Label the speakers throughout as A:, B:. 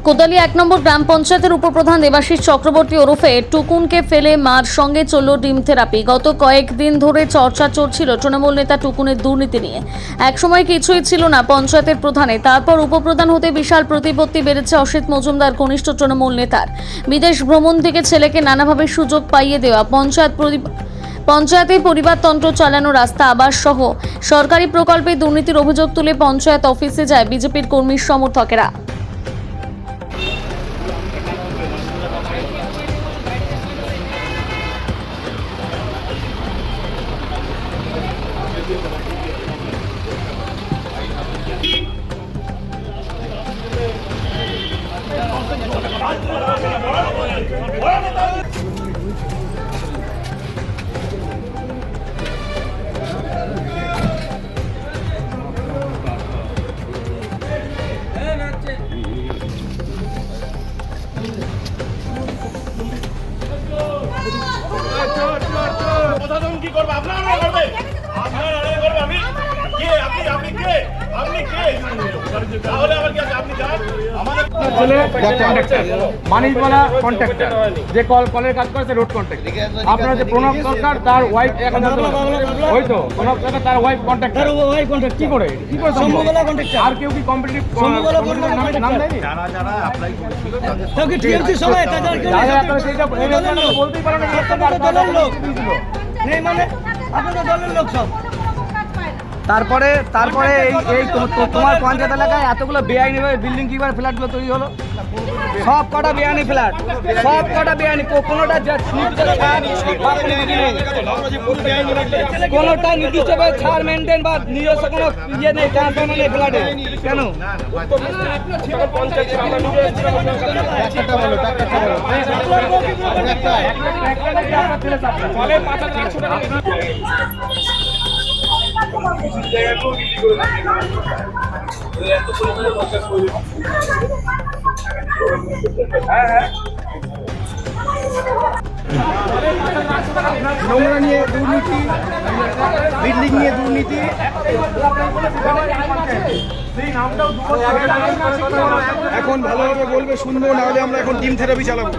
A: কোদালি ১ নম্বর গ্রাম পঞ্চায়েতের উপপ্রধান দেবাশিস চক্রবর্তী ওরফে টুকুনকে ফেলে মার সঙ্গে চলল ডিম থেরাপি। গত কয়েকদিন ধরে চর্চা চলছিল তৃণমূল নেতা টুকুনের দুর্নীতি নিয়ে। একসময় কিছুই ছিল না পঞ্চায়েতের প্রধানে, তারপর উপপ্রধান হতে বিশাল প্রতিপত্তি বেড়েছে অসিত মজুমদার ঘনিষ্ঠ তৃণমূল নেতার। বিদেশ ভ্রমণ থেকে ছেলেকে নানাভাবে সুযোগ পাইয়ে দেওয়া, পঞ্চায়েতে পরিবারতন্ত্র চালানো, রাস্তা, আবাস সহ সরকারি প্রকল্পে দুর্নীতির অভিযোগ তুলে পঞ্চায়েত অফিসে যায় বিজেপির কর্মী সমর্থকেরা।
B: কি করবে আপনারা করবে আপনারা করবে আমি কে আপনি কে তাহলে আবার কি আপনি যান আমাদের
C: মানিকওয়ালা কন্ট্রাক্টর যে কলের কাজ করেছে রোড কন্ট্রাক্টর। আপনার যে প্রণব সরকার তার ওয়াইফ ওই তো প্রণব সরকার তার ওয়াইফ কন্ট্রাক্টর কি করে আর কেউ কি কম্পিটিটিভ নাম দেয়নি?
B: যারা অ্যাপ্লাই করেছিল
C: বলতেই পারে
D: মানে আপনাদের দলের লোক সব।
E: তারপরে এই তোমার পঞ্চায়েত এলাকায় এতগুলো বেআইনি বিল্ডিং কি করে ফ্ল্যাটগুলো তৈরি হলো? সব কটা বেআইনি ফ্ল্যাট, সব কটা বেআইনি, কোনোটা কোনোটা নির্দিষ্টভাবে ছাড় মেনটেন বা নিজস্ব কোনো ইয়ে নেই, ট্রান্সফরমার নেই ফ্ল্যাটে। কেন?
C: নোংরা নিয়ে দুর্নীতি, বিল্ডিং নিয়ে দুর্নীতি। এখন ভালোভাবে বলবে, শুনবো, না হলে আমরা এখন ডিম থেরাপি চালাবো।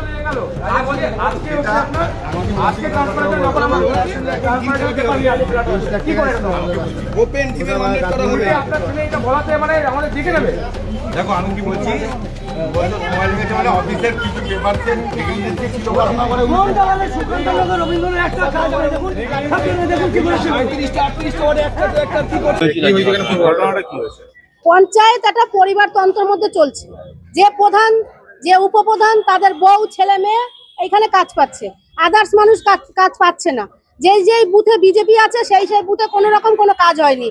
C: ওপেন ডিমের মামলা করা হবে। আমাদের দেখে নেবে।
B: দেখো আমি কি বলছি, অফিসের কিছু পেপার
F: পঞ্চায়েত একটা পরিবারতন্ত্রের মধ্যে চলছে। যে প্রধান, যে উপপ্রধান, তাদের বউ ছেলে মেয়ে এখানে কাজ পাচ্ছে, আদার্স মানুষ কাজ পাচ্ছে না। যেই বুথে বিজেপি আছে সেই বুথে কোনো রকম কোনো কাজ হয়নি।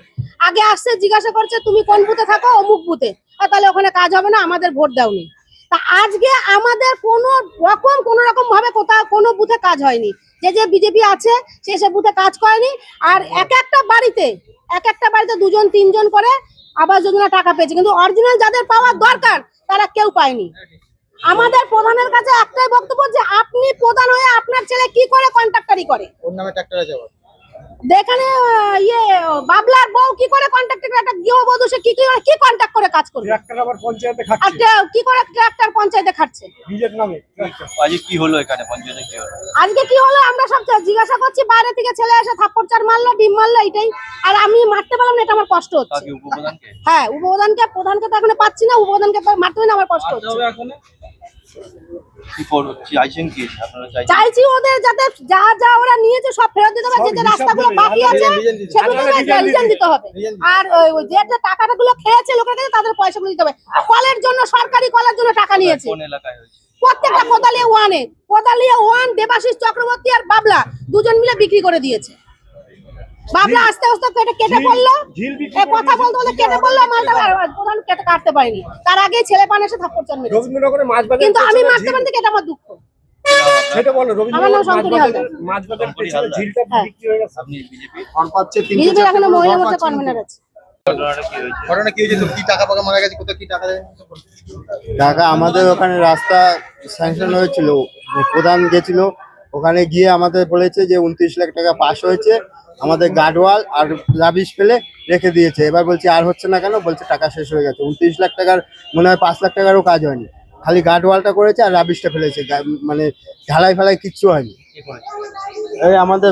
F: আগে আসছে জিজ্ঞাসা করছে তুমি কোন বুথে থাকো, অমুক বুথে, তাহলে ওখানে কাজ হবে না, আমাদের ভোট দাওনি। তা আজকে আমাদের কোনো রকম ভাবে কোথাও কোনো বুথে কাজ হয়নি। যে বিজেপি আছে সে বুথে কাজ করেনি। আর এক একটা বাড়িতে 2জন 3জন করে আবাস যোজনা টাকা পেয়েছে, কিন্তু অরিজিনাল যাদের পাওয়ার দরকার তারা কেউ পায়নি। আমাদের প্রধানের কাছে একটাই বক্তব্য যে আপনি প্রধান হয়ে আপনার ছেলে কি করে কন্ট্রাক্টরি করে,
C: ওর নামে ট্রাক্টরে যাবো
F: এখানে বাবলার বউ কি করে কন্ট্রাক্টর, একটা গৃহবধূ সে কি কন্ট্রাক্ট করে কাজ করবে?
C: ট্রাক্টর আবার পঞ্চায়েতে খাচ্ছে,
F: একটা কি করে ট্রাক্টর পঞ্চায়েতে খাচ্ছে
C: নিজের নামে।
G: আজকে কি হলো এখানে পঞ্চায়েতে কি হলো?
F: আজকে কি হলো আমরা সব জিজ্ঞাসা করছি, বাইরে থেকে ছেলে এসে থাপ্পড় চার মারলো, ডিম মারলো, এটাই। আর আমি মারতে পারলাম না, এটা আমার কষ্ট হচ্ছে। হ্যাঁ, প্রধানকে তো এখনো পাচ্ছি না, উপপ্রধানকে মারতে হবে না, আমার কষ্ট হচ্ছে। চাইছি ওদের যাতে যা ওরা নিয়েছে সব ফেরত দিতে হবে, যে রাস্তাগুলো বাকি আছে সেগুলো রিজেন দিতে হবে। আর যে টাকাগুলো খেয়েছে লোকের কাছে তাদের পয়সাগুলো দিতে হবে। কলের জন্য, সরকারি কলের জন্য টাকা নিয়েছে প্রত্যেকটা। কোদালি ওয়ান দেবাশিস চক্রবর্তী আর বাবলা 2জন মিলে বিক্রি করে দিয়েছে। বাবলা আস্তে আস্তে কেটে পড়লো, কথা বলতে কেটে পড়লো, মালটা প্রধান কেটে কাটতে পারিনি, তার আগেই ছেলে পান এসে থাপ্পড় চান মেরেছে।
C: রবীন্দ্রনগরে মাছ বাজার,
F: কিন্তু আমি মারতে পারিনি, এটা আমার দুঃখ।
C: সেটা বলো।
F: আমার নাম শঙ্করী হালদার।
C: মাছ বাজার পেছনে ঝিলটা বিক্রি হয়ে গেছে।
G: আপনি বিজেপি
C: আর পাচ্ছে
F: বিজেপি এখনো মহিলা মোর্চা কনভেনার আছে।
C: ঘটনা কি হয়েছে? কি টাকা পাকা মারা গেছে? কোথায় কি টাকা দেয়?
H: টাকা আমাদের ওখানে রাস্তা স্যাংশন হয়েছিল, প্রধান গেছিল, ওখানে গিয়ে আমাদের বলেছে যে 29 লাখ টাকা পাস হয়েছে, আমাদের গার্ডওয়াল আর রাবিশ ফেলে রেখে দিয়েছে। এবার বলছি আর হচ্ছে না কেন, বলছে টাকা শেষ হয়ে গেছে। 29 লাখ টাকার মনে হয় 5 লাখ টাকারও কাজ হয়নি। খালি গার্ডওয়ালটা করেছে আর রাবিশটা ফেলেছে, মানে ঢালাই ফেলাই কিচ্ছু হয়নি। এই আমাদের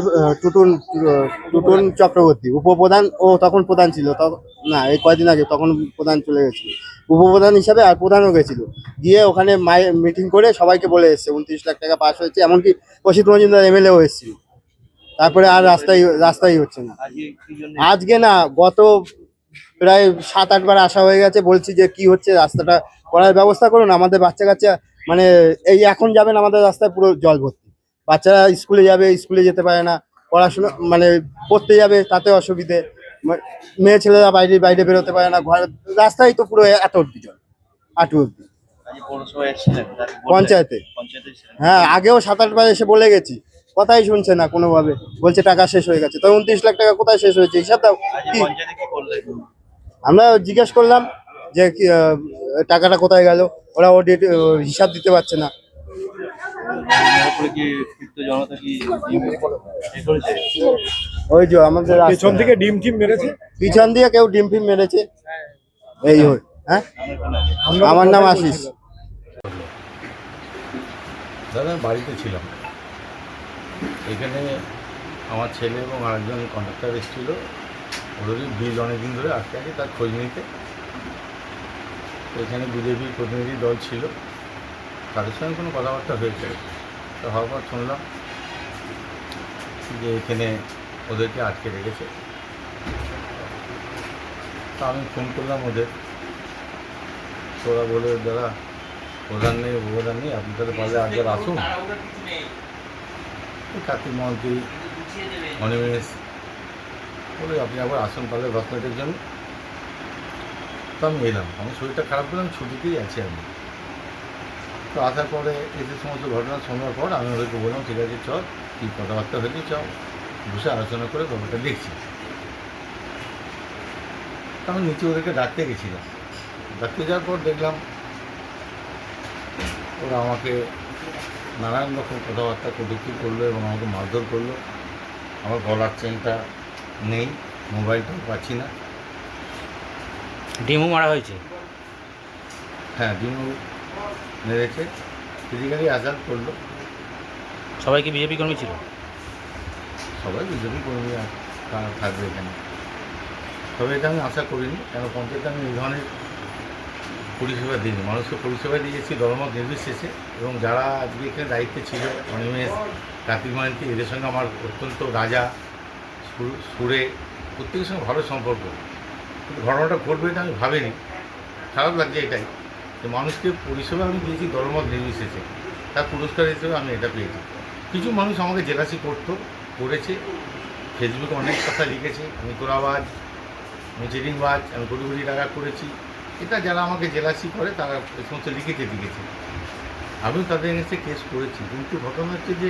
H: টুটুন চক্রবর্তী উপপ্রধান, ও তখন প্রধান ছিল, তখন না এই কয়দিন আগে, তখন প্রধান চলে গেছিল উপপ্রধান হিসাবে, আর প্রধানও গেছিল, গিয়ে ওখানে মিটিং করে সবাইকে বলে এসছে 29 লাখ টাকা পাস হয়েছে, এমনকি অসিত মজুমদার এমএলএও এসেছিল। তারপরে আর রাস্তাই হচ্ছে না। আজকে না, গত প্রায় 7-8 বার আসা হয়ে গেছে, বলছি যে কি হচ্ছে, রাস্তাটা করার ব্যবস্থা করুন। আমাদের বাচ্চা কাচ্চা মানে এই এখন যাবেন, আমাদের রাস্তায় পুরো জল ভর্তি, বাচ্চারা স্কুলে যাবে, স্কুলে যেতে পারে না, পড়াশোনা মানে পড়তে যাবে তাতে অসুবিধে, মেয়ে ছেলেরা বাইরে বেরোতে পারে না, রাস্তায় তো পুরো এত অব্দি জল, আটু অব্দি। পঞ্চায়েতে, হ্যাঁ, আগেও 7-8 বার এসে বলে গেছি, কথাই শুনছে না কোনোভাবে, বলছে টাকা শেষ হয়ে গেছে। তো 29 লাখ টাকা কোথায় শেষ হয়েছে হিসাব দাও। আমরা জিজ্ঞেস করলাম যে টাকাটা কোথায় গেল, ওরা অডিট হিসাব দিতে পারছে না। ওই যে আমাদের
C: পেছন থেকে ডিম টিম মেরেছে,
H: পিছন দিয়ে কেউ ডিম ফিম মেরেছে, এই হ্যাঁ। আমার নাম আশিস।
I: দাদা আমি বাড়িতে ছিলাম, এখানে আমার ছেলে এবং আরেকজন কন্ট্রাক্টর এসেছিল, ওদেরই বিল অনেকদিন ধরে আটকে আছে, তার খোঁজ নিতে। তো এখানে বিজেপির প্রতিনিধি দল ছিল, তাদের সঙ্গে কোনো কথাবার্তা হয়েছে, তো হওয়ার পর শুনলাম যে এখানে ওদেরকে আটকে রেখেছে। তো আমি ফোন করলাম ওদের, তো ওরা বলে দাদা প্রধান নেই উপপ্রধান নেই, আপনি তাহলে পারলে আজকে আসুন। কার্তিক মন্ত্রী অনিমেষ বলে আপনি আবার আসুন তাহলে 10 মিনিটের জন্য। তো আমি এলাম, আমার শরীরটা খারাপ করলাম, ছুটিতেই আছি আমি। তো আসার পরে এসে সমস্ত ঘটনা শোনার পর আমি ওদেরকে বললাম ঠিক আছে চল, কী কথাবার্তা হয়েছে চল, বসে আলোচনা করে ব্যাপারটা দেখছি। তো আমি নিচে ওদেরকে ডাকতে গেছিলাম, ডাকতে যাওয়ার পর দেখলাম ওরা আমাকে নানান রকম কথাবার্তা কটূক্তি করলো এবং আমাকে মারধর করলো। আমার গলার চেনটা নেই, মোবাইলটাও পাচ্ছি না।
C: ডিমও মারা হয়েছে?
I: হ্যাঁ, ডিমও মেরেছে, ফিজিক্যালি আঘাত করলো।
C: সবাই কি বিজেপি কর্মী ছিল?
I: সবাই বিজেপি কর্মী থাকবে এখানে, তবে এটা আমি আশা করিনি, কেন পঞ্চায়েতে আমি এই ধরনের পরিষেবা দিইনি, মানুষকে পরিষেবা দিয়েছি দলমত নির্বিশেষে। এবং যারা আজকে এখানে দায়িত্বে ছিল, অনিমেষ, কার্তিক মন্ত্রী, এদের সঙ্গে আমার অত্যন্ত রাজা সুরে প্রত্যেকের সঙ্গে ভালো সম্পর্ক। কিন্তু ঘটনাটা ঘটবে এটা আমি ভাবিনি, খারাপ লাগছে এটাই যে মানুষকে পরিষেবা আমি দিয়েছি দলমত নির্বিশেষে, তার পুরস্কার হিসেবে আমি এটা পেয়েছি। কিছু মানুষ আমাকে জেলাসি করেছে, ফেসবুকে অনেক কথা লিখেছে, আমি তোরাবাজ, আমি চিটিংবাজ, আমি কোটি কোটি টাকা করেছি। এটা যারা আমাকে জেলাসি করে তারা এই সমস্ত লিখেছে। আমিও তাদের এগেন্সে কেস করেছি, কিন্তু ঘটনা হচ্ছে যে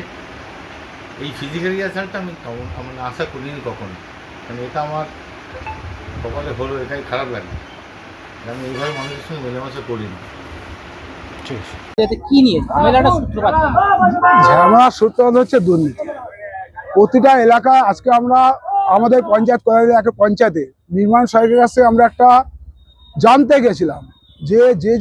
I: এই ফিজিক্যালি আসারটা আমি আশা করিনি কখনো, কারণ এটা আমার কপালে হলো, এটাই খারাপ লাগে। আমি এইভাবে মানুষের সঙ্গে মেলামেশা করিনি।
C: ঠিক আছে, কি নিয়ে ঝামেলাটার সূত্রপাত?
J: ঝামেলার সূত্রপাত হচ্ছে দুর্নীতি। প্রতিটা এলাকায় আজকে আমরা আমাদের পঞ্চায়েত পঞ্চায়েতে নির্মাণ সহায়কের কাছে আমরা একটা জানতে গেছিলাম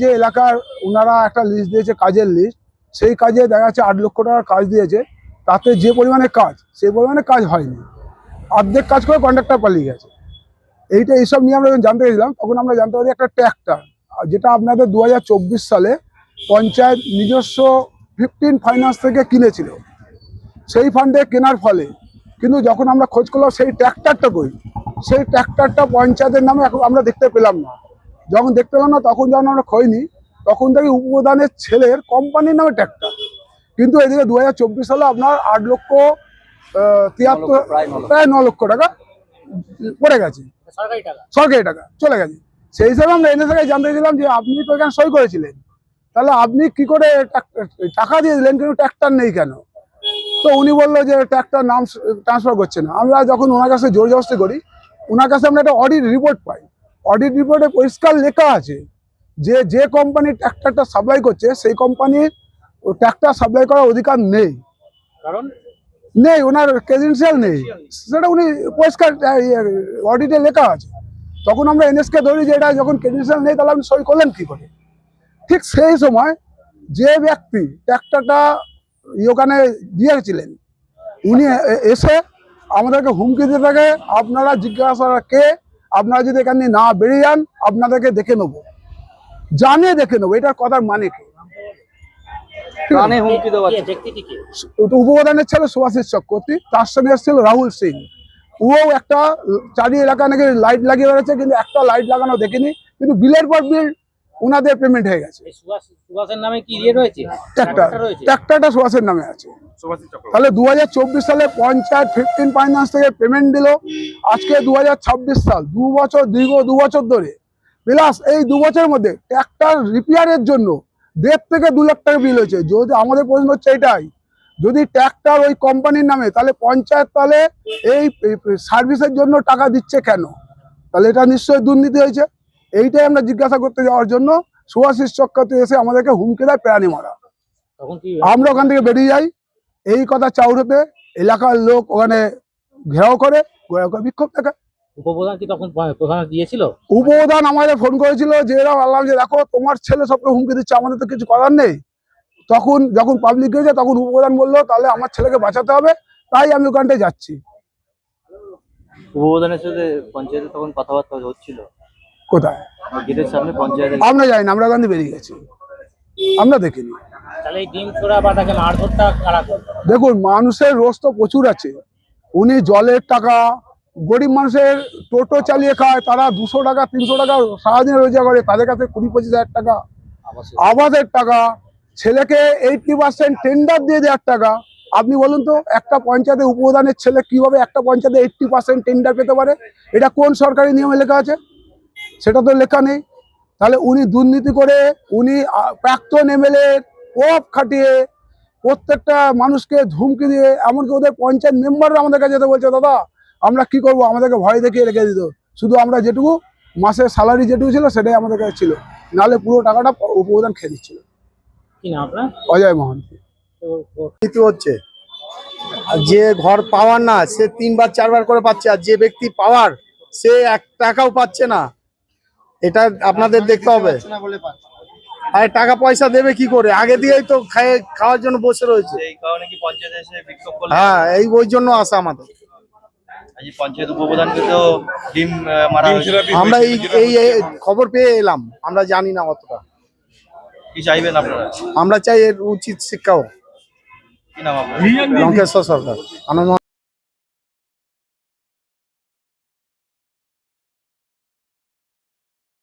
J: যে এলাকার ওনারা একটা লিস্ট দিয়েছে, কাজের লিস্ট, সেই কাজে দেখা যাচ্ছে 8 লক্ষ টাকার কাজ দিয়েছে, তাতে যে পরিমাণে কাজ সেই পরিমাণে কাজ হয়নি, অর্ধেক কাজ করে কন্ট্রাক্টর পালিয়ে গেছে। এইসব নিয়ে আমরা যখন জানতে গেছিলাম তখন আমরা জানতে পারি একটা ট্র্যাক্টর, যেটা আপনাদের 2024 সালে পঞ্চায়েত নিজস্ব 15 ফাইন্যান্স থেকে কিনেছিল, সেই ফান্ডে কেনার ফলে কিন্তু যখন আমরা খোঁজ করলাম সেই ট্র্যাক্টরটা কই, সেই ট্র্যাক্টরটা পঞ্চায়েতের নামে এখন আমরা দেখতে পেলাম না। যখন দেখতে পেলাম না তখন যখন আমরা খোঁজনি, তখন থেকে উপপ্রধানের ছেলের কোম্পানির নামে ট্র্যাক্টর, কিন্তু এদিকে 2024 সালে আপনার 8 লক্ষ 73 প্রায় 9 লক্ষ টাকা পড়ে গেছে, সরকারি টাকা চলে গেছে। সেই হিসাবে আমরা এনএসএকে জানতে চাইছিলাম যে আপনি তো এখানে সই করেছিলেন, তাহলে আপনি কি করে টাকা দিয়ে দিলেন কিন্তু ট্র্যাক্টর নেই কেন? তো উনি বললো যে ট্র্যাক্টর নাম ট্রান্সফার করছে না। আমরা যখন ওনার কাছে জোর জবরদস্তি করি, ওনার কাছে আমরা একটা অডিট রিপোর্ট পাই, অডিট রিপোর্টে পরিষ্কার লেখা আছে যে কোম্পানি ট্র্যাক্টরটা সাপ্লাই করছে সেই কোম্পানির ট্র্যাক্টর সাপ্লাই করার অধিকার নেই, কারণ নেই, ওনার ক্রেডেনশিয়াল নেই, সেটা উনি পরিষ্কার অডিটে লেখা আছে। তখন আমরা এনএসকে ধরি যে এটা যখন ক্রেডেনশিয়াল নেই তাহলে আপনি সই করলেন কি করে? ঠিক সেই সময় যে ব্যক্তি ট্র্যাক্টরটা ওখানে দিয়েছিলেন উনি এসে আমাদেরকে হুমকি দিতে থাকে, আপনারা জিজ্ঞাসা কে, আপনারা যদি এখানে না বেরিয়ে যান আপনাদেরকে দেখে নেবো, জানে দেখে নেবো। এটার কথার মানে কি?
E: কানে হুমকি দেওয়া
J: উপপ্রধানের ছেলে সুভাষিস চক্রবর্তী, তার সঙ্গে এসেছিল রাহুল সিং। ও একটা চারি এলাকা নাকি লাইট লাগিয়ে বেড়েছে, কিন্তু একটা লাইট লাগানো দেখিনি, কিন্তু বিলের পর বিল ওনাদের পেমেন্ট হয়ে গেছে।
C: সুভাষের নামে কি ইয়ে রয়েছে?
J: ট্র্যাক্টরটা সুভাষের নামে আছে। তাহলে 2024 সালে পঞ্চায়েত 15 ফাইন্যান্স থেকে পেমেন্ট দিল, আজকে 2026 সাল, 2 বছর, দীর্ঘ 2 বছর ধরে, প্লাস এই 2 বছরের মধ্যে ট্র্যাক্টর রিপেয়ারের জন্য 1.5 থেকে 2 লাখ টাকা বিল হয়েছে। যদি আমাদের প্রশ্ন হচ্ছে এটাই, যদি ট্র্যাক্টর ওই কোম্পানির নামে, তাহলে পঞ্চায়েত তাহলে এই সার্ভিসের জন্য টাকা দিচ্ছে কেন? তাহলে এটা নিশ্চয়ই দুর্নীতি হয়েছে। এইটাই আমরা জিজ্ঞাসা করতে যাওয়ার জন্য সুভাষিস চক্রবর্তী এসে আমাদেরকে হুমকি দেয় প্রাণী মারা। আমরা ওখান থেকে বেরিয়ে যাই, এই কথা চাউড়াতে এলাকার লোক ওখানে ঘেরাও করে বিক্ষোভ থাকে।
C: উপপ্রধান কি তখন প্রধান দিয়েছিল?
J: উপপ্রধান আমাদের ফোন করেছিল যে এরা বললাম যে দেখো তোমার ছেলে সবকে হুমকি দিচ্ছে, আমাদের তো কিছু করার নেই। তখন যখন পাবলিক গেছে তখন উপপ্রধান বললো তাহলে আমার ছেলেকে বাঁচাতে হবে, তাই আমি ওখানটায় যাচ্ছি।
G: উপপ্রধানের সাথে পঞ্চায়েতে তখন কথাবার্তা হচ্ছিল
J: কোথায়?
G: গেটের সামনে পঞ্চায়েতে।
J: আমরা যাই না, আমরা ওখান থেকে বেরিয়ে গেছি, আমরা দেখিনি।
C: তাহলে এই ডিম ছোড়া বা তাকে মারধরটা কারা করবে?
J: দেখুন, মানুষের রোজ তো প্রচুর আছে। উনি জলের টাকা, গরিব মানুষের টোটো চালিয়ে খায়, তারা 200 টাকা 300 টাকা সারাদিন রোজগার করে, তাদের কাছে 20-25 হাজার টাকা আবাসের টাকা, ছেলেকে 80% টেন্ডার দিয়ে দেওয়ার টাকা। আপনি বলুন তো, একটা পঞ্চায়েতে উপপ্রধানের ছেলে কিভাবে একটা পঞ্চায়েতে 80% টেন্ডার পেতে পারে? এটা কোন সরকারি নিয়মে লেখা আছে? সেটা তো লেখা নেই। তাহলে উনি দুর্নীতি করে, উনি প্রাক্তন এমএলএ প্রভাব খাটিয়ে প্রত্যেকটা মানুষকে ধুমকি দিয়ে, এমনকি ওদের পঞ্চায়েত মেম্বাররা আমাদের কাছে যেতে বলছে দাদা আমরা কি করব, আমাদেরকে ভয় দেখিয়ে রেখে দিত, শুধু আমরা যেটুকু মাসের স্যালারি যেটুকু ছিল সেটাই আমাদের কাছে ছিল, নাহলে পুরো টাকাটা উপপ্রধান খেয়ে দিচ্ছিল।
C: কি না আপনার?
J: অজয় মহান্তি।
H: হচ্ছে আর যে ঘর পাওয়ার না সে 3বার 4বার করে পাচ্ছে, আর যে ব্যক্তি পাওয়ার সে 1 টাকাও পাচ্ছে না। এটা আপনাদের দেখতে হবে। আর টাকা পয়সা দেবে কি করে? আগে দিয়েই তো খাওয়ার জন্য বসে রয়েছে।
G: এই কারণে কি পঞ্চায়েতে এসে বিক্ষোভ করলেন?
H: হ্যাঁ, ওই জন্য আসা আমাদের।
G: আজ পঞ্চায়েত উপপ্রধানকে তো ডিম মারা হয়েছে।
H: আমরা এই খবর পেয়ে এলাম, আমরা জানি না অতটা।
G: কি চাইবেন আপনারা?
H: আমরা চাই এর উচিত শিক্ষাও।
G: কি নাম আপনার?
H: লঙ্কেশ্বর সরকার। আনন্দ